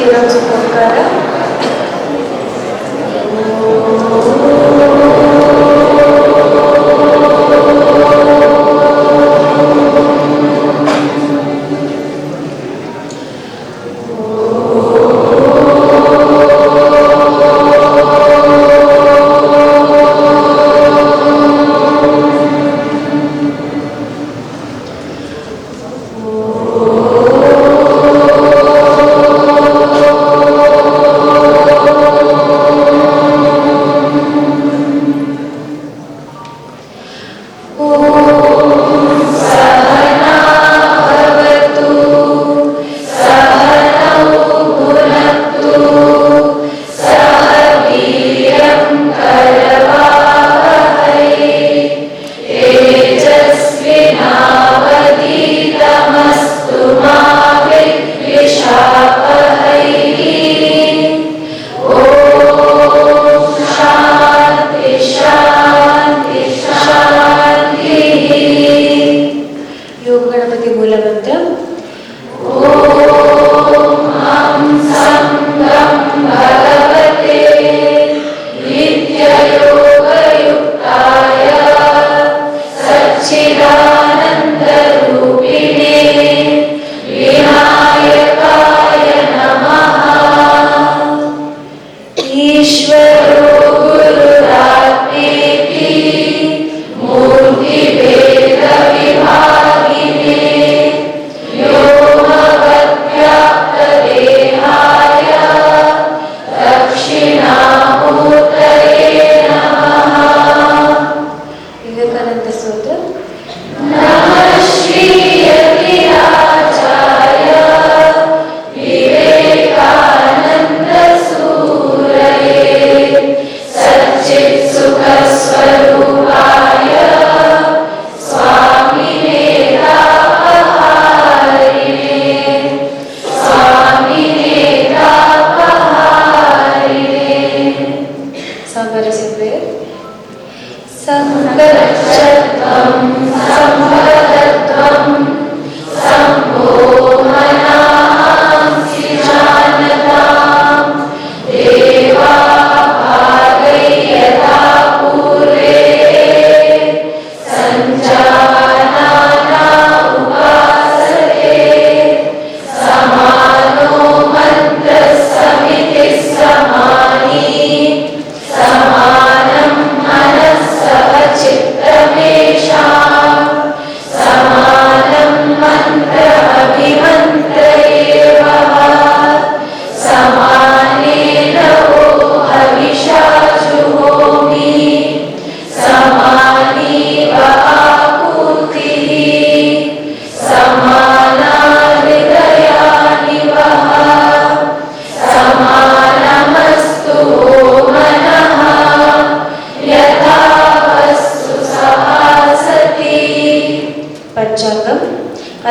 ఈరోజు ఓంకార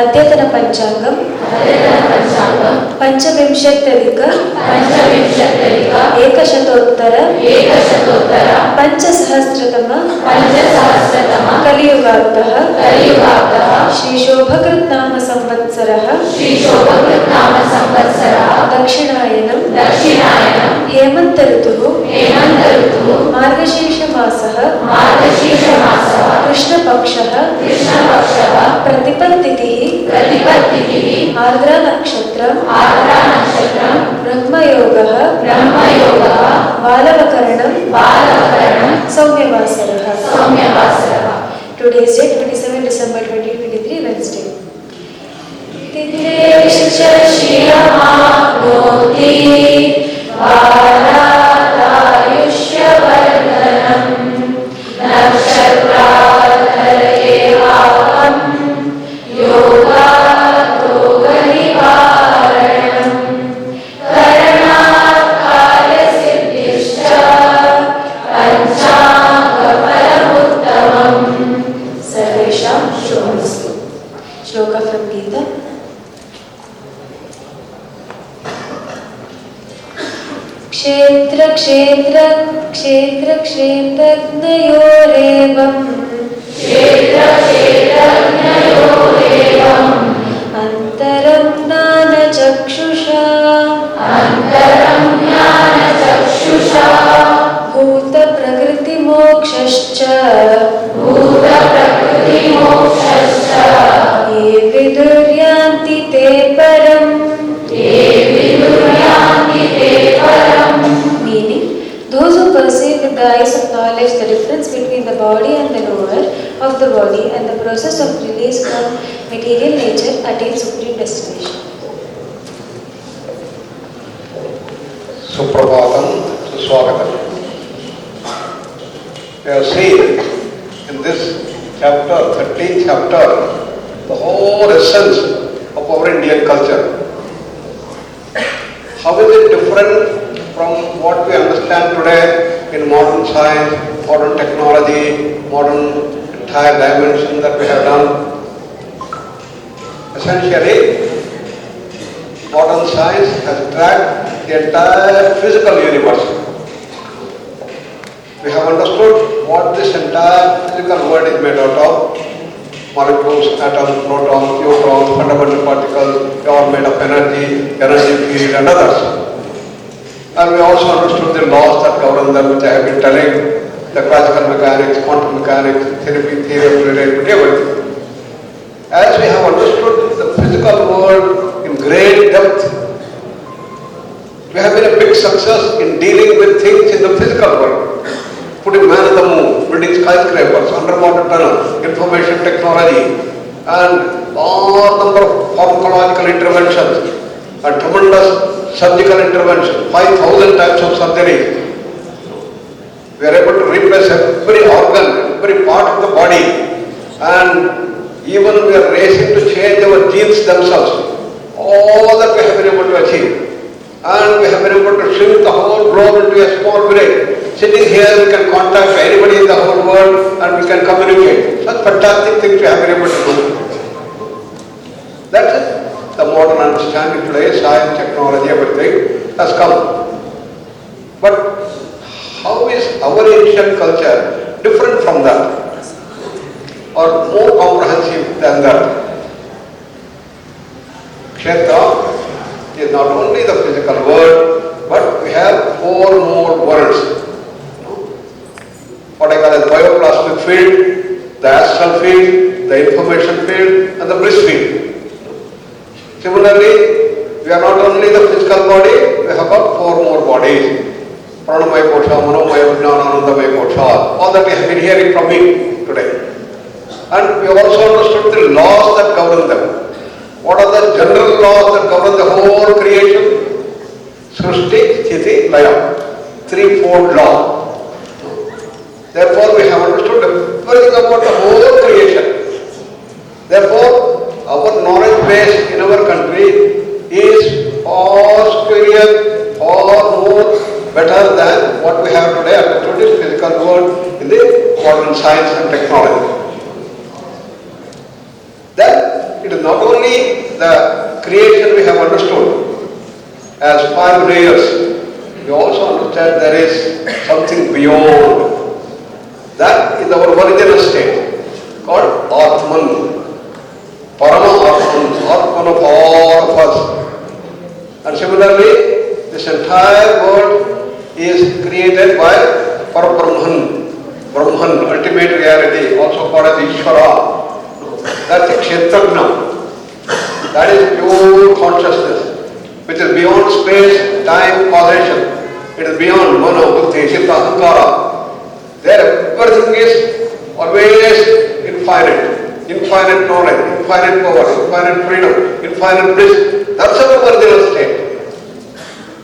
अद्यतन पंचांगम पंचविंशत्यधिक एकशतोत्तर पंचसहस्रतम कलियुगाब्दः श्री शोभकृत् नाम संवत्सरः दक्षिणायनं हेमंत ऋतुः मार्गशीर्ष मासः कृष्णपक्षः प्रतिपत्तिथिः Ardra नक्षत्रम् ब्रह्मयोगः बालवकरणं सौम्यवासरः. Today's date 27 December 2023 Wednesday. तिथेश्च श्रियमाप्नोति वारादायुष्यवर्धनम् नक्षत्राधरयेवाहं योगारोगनिवारणम् करणात् कार्यसिद्धिश्च पञ्चाङ्गफलमुत्तमम्. सर्वेषां शुभमस्तु. श्लोक from Gita. क्षेत्र क्षेत्र क्षेत्र क्षेत्रज्ञयोरेवम् अन्तरं ज्ञानचक्षुषा body and the process of release from material nature attains supreme destination. Suprabhatam, Suswagatam. We have seen in this chapter, 13th chapter, the whole essence of our Indian culture. How is it different from what we understand today in modern science, modern technology, modern entire dimension that we have done? Essentially, modern science has tracked the entire physical universe. We have understood what this entire physical world is made out of. Molecules, atoms, protons, neutrons, fundamental particles, they are made of energy, energy field and others. And we also understood the laws that govern them, which I have been telling, the classical mechanics, quantum mechanics, theory of relativity, everything. As we have understood the physical world in great depth, we have been a big success in dealing with things in the physical world. Putting man on the moon, building skyscrapers, underwater tunnels, information technology, and all number of pharmacological interventions, and tremendous surgical interventions, 5,000 types of surgery. We are able to replace every organ, every part of the body, and even we are racing to change our genes themselves. All that we have been able to achieve. And we have been able to shrink the whole globe into a small village. Sitting here, we can contact anybody in the whole world and we can communicate. Such fantastic things we have been able to do. That's it. The modern understanding today, science, technology, everything has come. But how is our ancient culture different from that? Or more comprehensive than that? Kshetra is not only the physical world, but we have 4 more worlds. What I call as bioplasmic field, the astral field, the information field, and the bliss field. Similarly, we are not only the physical body, we have got 4 more bodies. Pranamaya Kosha, Manomaya Vijnana, Anandamaya Kosha. All that we have been hearing from me today. And we have also understood the laws that govern them. What are the general laws that govern the whole creation? Srishti, Sthiti, Laya. 3-fold law. Therefore, we have understood everything about the whole creation. Therefore, our knowledge base in our country is far superior, far more better than what we have today understood in physical world in the modern science and technology. Then, it is not only the creation we have understood as 5 layers, we also understand there is something beyond. That is our original state, called Atman, Parama Atman, Atman of all of us. And similarly, this entire world is created by Parabrahman, Brahman, ultimate reality, also called as Ishvara. That's a Kshetrajna. That is pure consciousness, which is beyond space, time, causation. It is beyond Mano, Buddhi, Chitta, Ahankara. There everything is always infinite. Infinite knowledge, infinite power, infinite freedom, infinite bliss. That's our original state.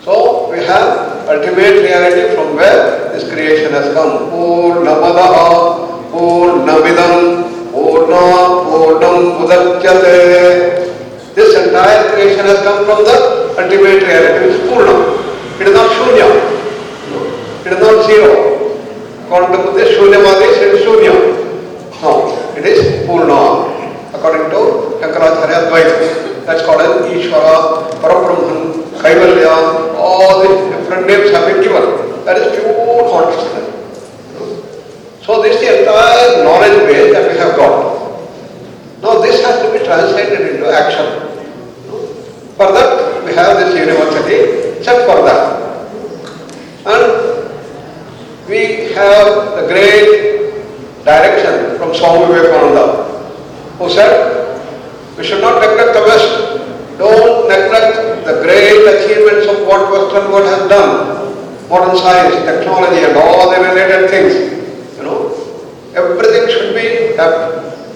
So we have ultimate reality from where this creation has come. Purnamadaha, Purnamidam, Purna, Purnam, Udachyate. This entire creation has come from the ultimate reality, which is Purna. It is not Shunya. It is not zero. According to Buddhist, Shunyavadi said Shunya. No, it is Purna. According to Shankaracharya Advaita. That's called as Ishvara, Parabrahman, Kaivalya, all these different names have been given. That is pure consciousness. So this is the entire knowledge base that we have got. Now this has to be translated into action. For that we have this university, except for that. And we have the great direction from Swami Vivekananda, who said, we should not neglect the West. Don't neglect the great achievements of what Western world has done. Modern science, technology and all the related things. Everything should be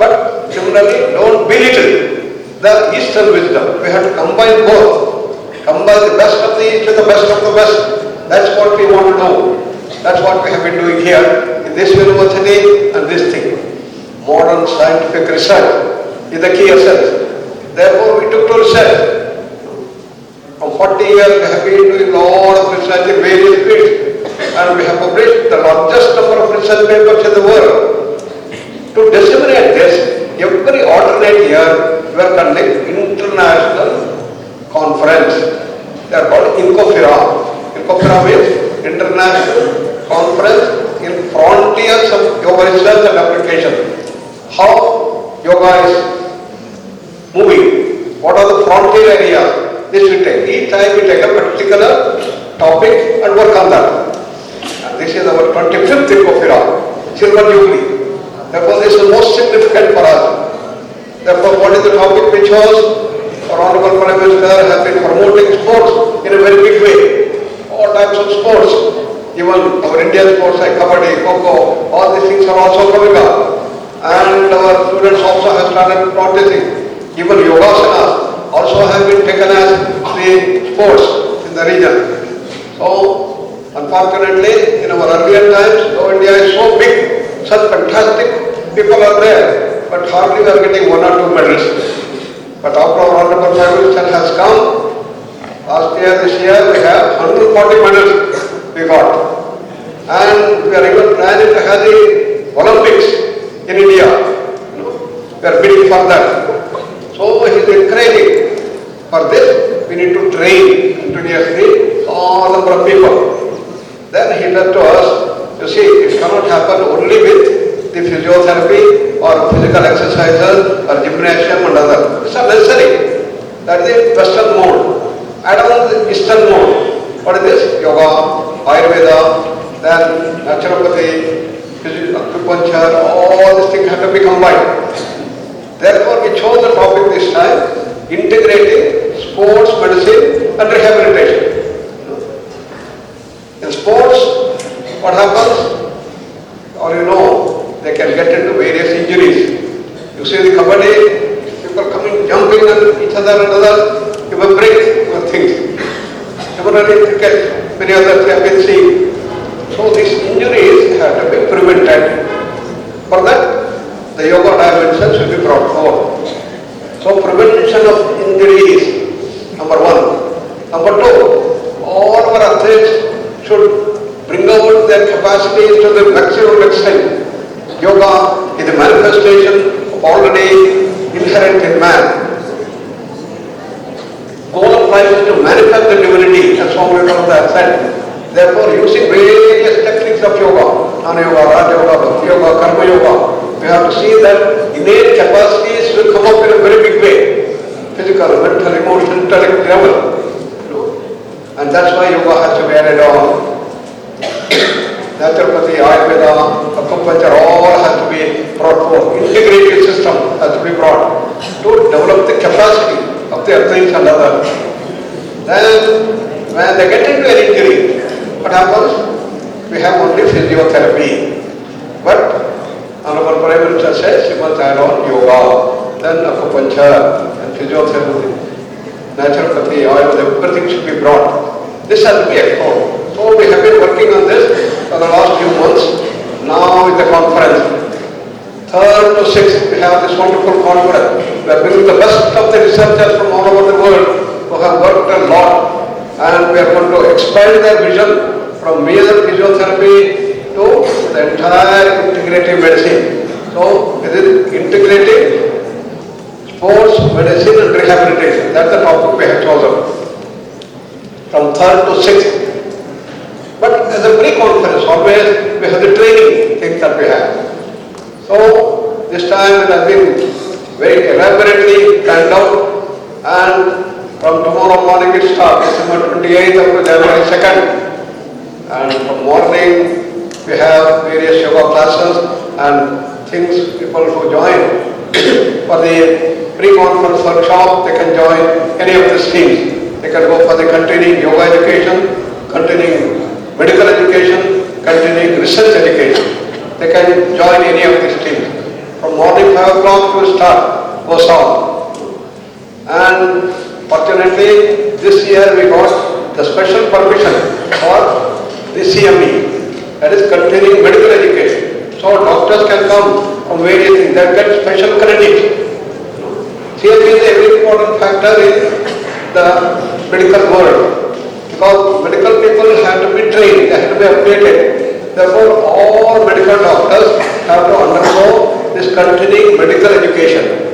But similarly, don't belittle the Eastern wisdom. We have to combine both. Combine the best of the East with the best of the West. That's what we want to do. That's what we have been doing here in this university and this thing. Modern scientific research is the key essence. Therefore, we took to research. From 40 years, we have been doing a lot of research in various fields, and we have published the largest number of research papers in the world. To disseminate this, every alternate year, we are conducting international conference. They are called Incofera. Incofera means International Conference in Frontiers of Yoga Research and Application. How yoga is moving? What are the frontier areas? This we take. Each time we take a particular topic and work on that. And this is our 25th Incofera, Silver Jubilee. Therefore, this is most significant for us. Therefore, what is the topic we chose? Our Honorable Prime Minister has been promoting sports in a very big way. All types of sports. Even our Indian sports like Kabaddi, Kho-Kho, all these things are also coming up. And our students also have started practicing. Even Yogasana also have been taken as the sports in the region. So, unfortunately, in our earlier times, though India is so big, such fantastic people are there, but hardly we are getting 1 or 2 medals. But after our Honorable Prime Minister has come, last year, this year, we have 140 medals we got. And we are even planning to have the Olympics in India. We are bidding for that. So he is encouraging. For this, we need to train continuously all number of people. Then he said to us, you see, it cannot happen only with the physiotherapy or physical exercises or gymnasium and other. It's not necessary. That is the Western mode. Add on the Eastern mode. What is this? Yoga, Ayurveda, then naturopathy, acupuncture, all these things have to be combined. Therefore, we chose the topic this time, integrating sports, medicine and rehabilitation. In sports, what happens? Or you know, they can get into various injuries. You see the Kabaddi, people coming, jumping on each other and other, you will break things. Similarly, cricket, many others have been seen. So these injuries have to be prevented. For that, the yoga dimension should be brought forward. So prevention of injuries, number 1. Number 2, all our athletes should bring out their capacities to the maximum extent. Yoga is a manifestation of already inherent in man. Goal of life is to manifest the divinity, as Swami Vivekananda said. Therefore, using various techniques of yoga, Jnana Yoga, Raja Yoga, Bhakti Yoga, Karma Yoga, we have to see that innate capacities will come up in a very big way. Physical, mental, emotional, intellect level. And that's why yoga has to be added on. Naturopathy, Ayurveda, acupuncture, all has to be brought forth. Integrated system has to be brought to develop the capacity of the athletes and others. Then, when they get into an injury, what happens? We have only physiotherapy. But Honorable Prime Minister says you must add on yoga, then acupuncture and physiotherapy, naturopathy, Ayurveda, everything should be brought. This has to be explored. So we have been working on this for the last few months. Now with the conference, 3rd to 6th, we have this wonderful conference. We are bringing the best of the researchers from all over the world who have worked a lot, and we are going to expand their vision from mere physiotherapy to the entire integrative medicine. So it is integrative sports, medicine and rehabilitation. That's the topic we have chosen. From 3rd to 6th. But as a pre-conference, always we have the training things that we have. So this time it has been very elaborately planned out, and from tomorrow morning it starts, December 28th up to January 2nd. And from morning we have various yoga classes and things people who join. For the pre-conference workshop, they can join any of these teams. They can go for the continuing yoga education, continuing medical education, continuing research education. They can join any of these teams. From morning 5 o'clock we start, goes on. And fortunately, this year we got the special permission for the CME, that is continuing medical education. So doctors can come from various things, they get special credit. CME is a very important factor in the medical world, because medical people have to be trained, they have to be updated. Therefore, all medical doctors have to undergo this continuing medical education.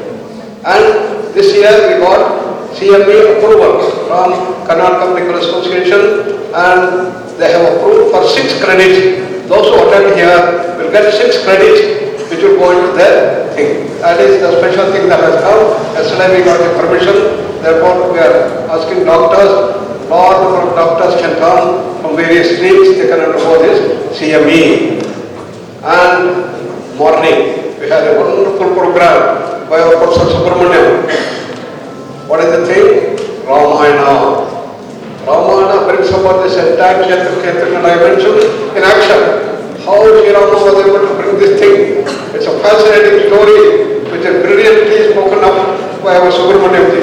And this year we got CME approval from Karnataka Medical Association, and they have approved for 6 credits. Those who attend here will get 6 credits which will go into their thing. That is the special thing that has come. Yesterday we got the permission. Therefore we are asking doctors, lot of doctors can come from various streams, they can undergo this CME. And morning we had a wonderful program by our Professor Subramaniam. What is the thing? Ramayana. Ramayana brings about this entire Kshetra dimension in action. How Sri Rama was able to bring this thing. It's a fascinating story which is brilliantly spoken of by our Subramaniam ji.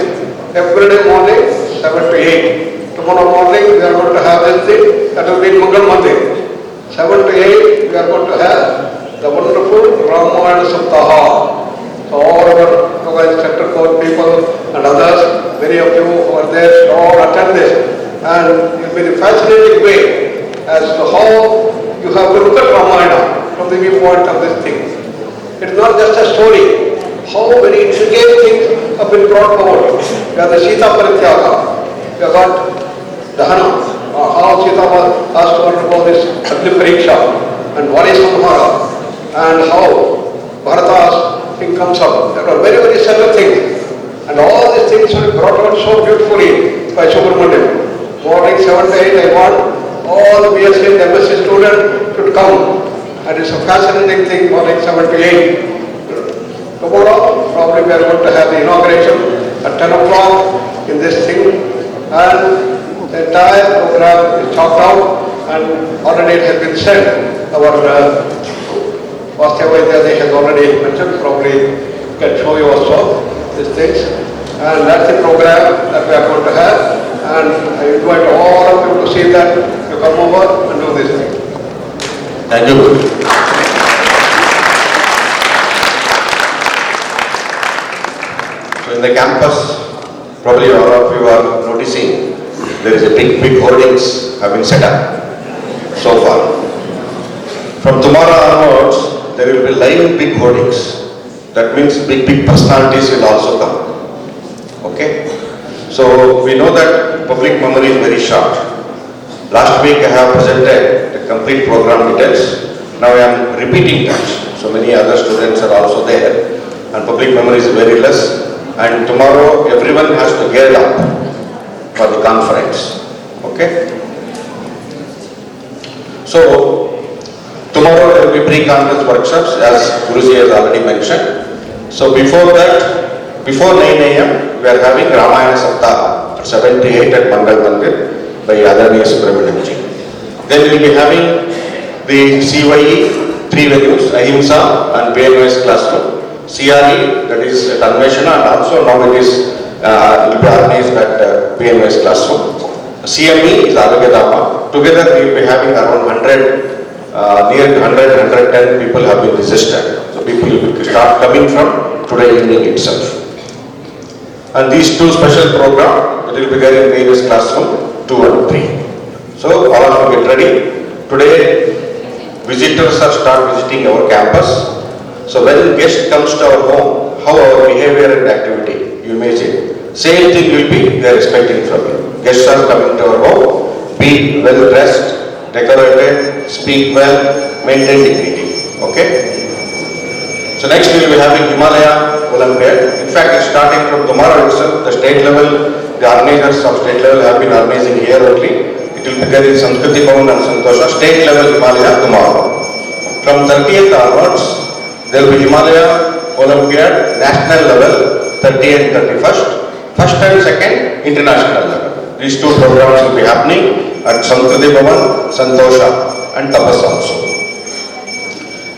Every day morning, 7 to 8. Tomorrow morning we are going to have this thing, that will be in Mangal Mandir. 7 to 8 we are going to have the wonderful Ramayana Saptaha. So all our Yoga Center core people and others, many of you who are there should all attend this. And it will be a fascinating way as to how you have to look at Ramayana from the viewpoint of this thing. It is not just a story. How many intricate things have been brought forward. We have the Sita Parityaga. We have got Dahana. How Sita was asked to undergo this Agni Pariksha and Vali Samhara, and how Bharata's thing comes up. There are very, very subtle things. And all these things will be brought out so beautifully by Subramaniam. Morning 7 to 8, I want all the BSc and MSc students should come. And it's a fascinating thing, morning 7 to 8. Tomorrow, probably we are going to have the inauguration at 10 o'clock in this thing. And the entire program is chalked out and already it has been sent. Our Vastya Vaidya has already mentioned, probably can show you also these things. And that's the program that we are going to have. And I invite all of you to see that, you come over and do this thing. Thank you. So in the campus, probably all of you are noticing there is a big hoardings have been set up so far. From tomorrow onwards, there will be live big hoardings. That means big personalities will also come. Okay? So we know that public memory is very short. Last week I have presented the complete program details. Now I am repeating that. So many other students are also there, and public memory is very less. And tomorrow everyone has to gear up for the conference. Okay? So tomorrow there will be pre-conference workshops, as Guruji has already mentioned. So before that, before 9 a.m. we are having Ramayana Saptaha at 7 to 8 at Mangal Mandir by Adharaniya Subramaniam ji. Then we will be having the CYE, 3 venues, Ahimsa and BMS classroom. CRE, that is at Anveshana, and also now it is will be organized at BMS classroom. CME is Arogya. Together we will be having around 100, near 110 people have been registered. So people will start coming from today evening itself. And these 2 special programs will be there in various classroom 2 and 3. So all of you get ready. Today visitors are start visiting our campus. So when guest comes to our home, how our behavior and activity, you imagine, same thing will be they are expecting from you. Guests are coming to our home, be well dressed, decorated, speak well, maintain dignity. Okay? So next we will be having Himalaya Olympiad. In fact, it's starting from tomorrow itself. The state level, the organizers of state level have been organizing here only. It will be there in Sanskriti Bhavan and Santosha. State level Himalaya tomorrow. From 30th onwards, there will be Himalaya Olympiad national level 30 and 31st, first and second international level. These 2 programs will be happening at Sanskriti Bhavan, Santosha and Tapas also.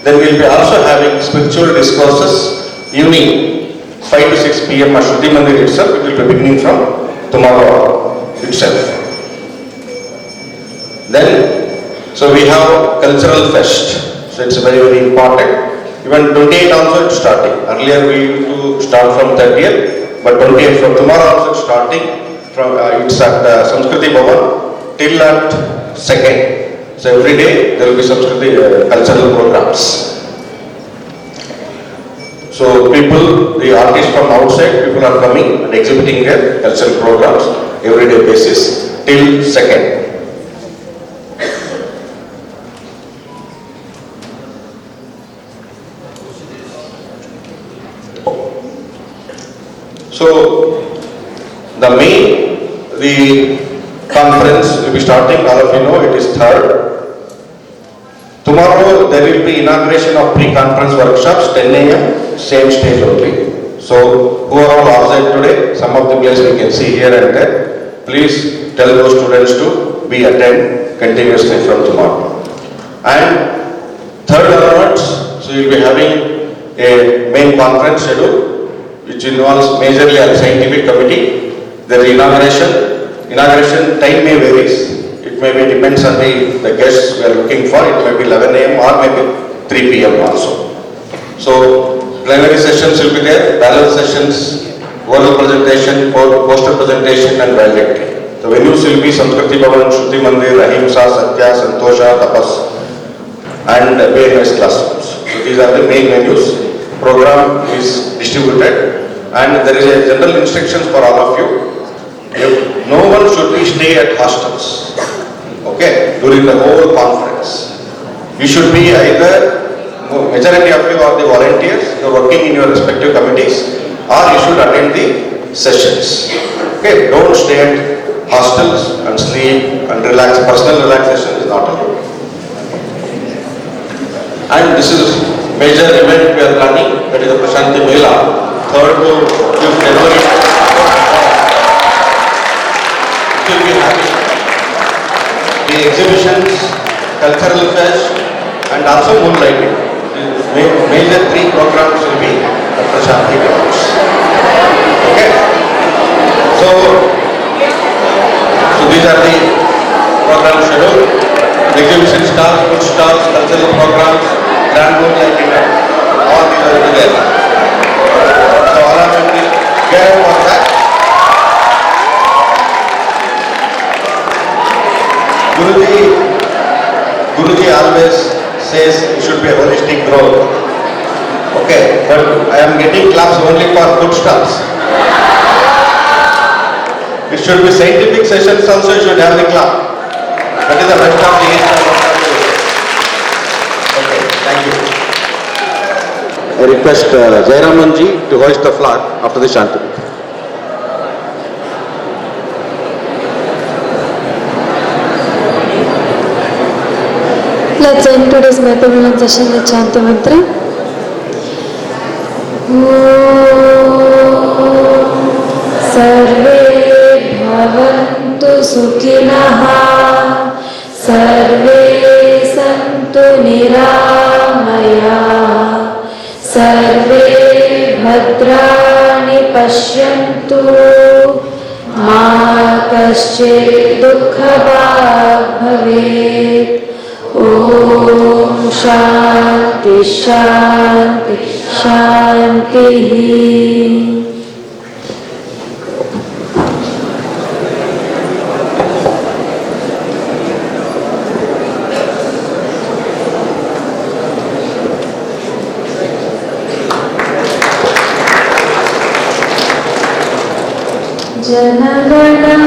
Then we will be also having spiritual discourses evening 5 to 6 p.m. at Shruti Mandir itself. It will be beginning from tomorrow itself. Then, so we have cultural fest. So it's very, very important. Even 28 also it's starting. Earlier we used to start from 30th, but 28 from tomorrow also it's starting. From it's at Samskriti Bhavan till at 2nd. So every day there will be Samskriti cultural programs. So people, the artists from outside, people are coming and exhibiting their cultural programs everyday basis till 2nd. So the conference will be starting, all of you know, it is 3rd. Tomorrow there will be inauguration of pre-conference workshops, 10 a.m, same stage only. So who are all outside today, some of the places we can see here and there. Please tell those students to be attend continuously from tomorrow. And 3rd onwards, so you will be having a main conference schedule, which involves majorly a scientific committee. The inauguration time may varies. It may be depends on the guests we are looking for. It may be 11 a.m. or maybe 3 p.m. also. So plenary sessions will be there, panel sessions, oral presentation, poster presentation and valedictory. The venues will be Samskriti Bhavan, Shruti Mandir, Ahimsa, Satya, Santosha, Tapas and various classrooms. So these are the main venues. Program is distributed and there is a general instructions for all of you. No one should be stay at hostels, okay, during the whole conference. You should be either, majority of you are the volunteers, you are working in your respective committees, or you should attend the sessions. Okay, don't stay at hostels and sleep and relax. Personal relaxation is not allowed. And this is major event we are planning, that is the Prashanti Mela, 3rd to 5th January. It will be having the exhibitions, cultural fest and also moonlighting. Major 3 programs will be at Prashanti Grounds. Okay? So these are the program schedule. The exhibition stalls, food stalls, cultural programs, grand moonlighting, all these are together. So all of you please get for that. Guruji always says it should be a holistic growth. Okay, but I am getting claps only for food stalls. It should be scientific sessions also, you should have the clap. That is the best of the East. Okay, thank you. I request Jayaramanji to hoist the flag after the Shanti. Let's end today's Mathemalan session with Shanti Mantra. Sarve bhavantu sukhinah, sarve santu niramaya, sarve bhadrani pashyantu, ma kaschid dukkha bhavet. Om Shanti Shanti Shanti. Jana Gana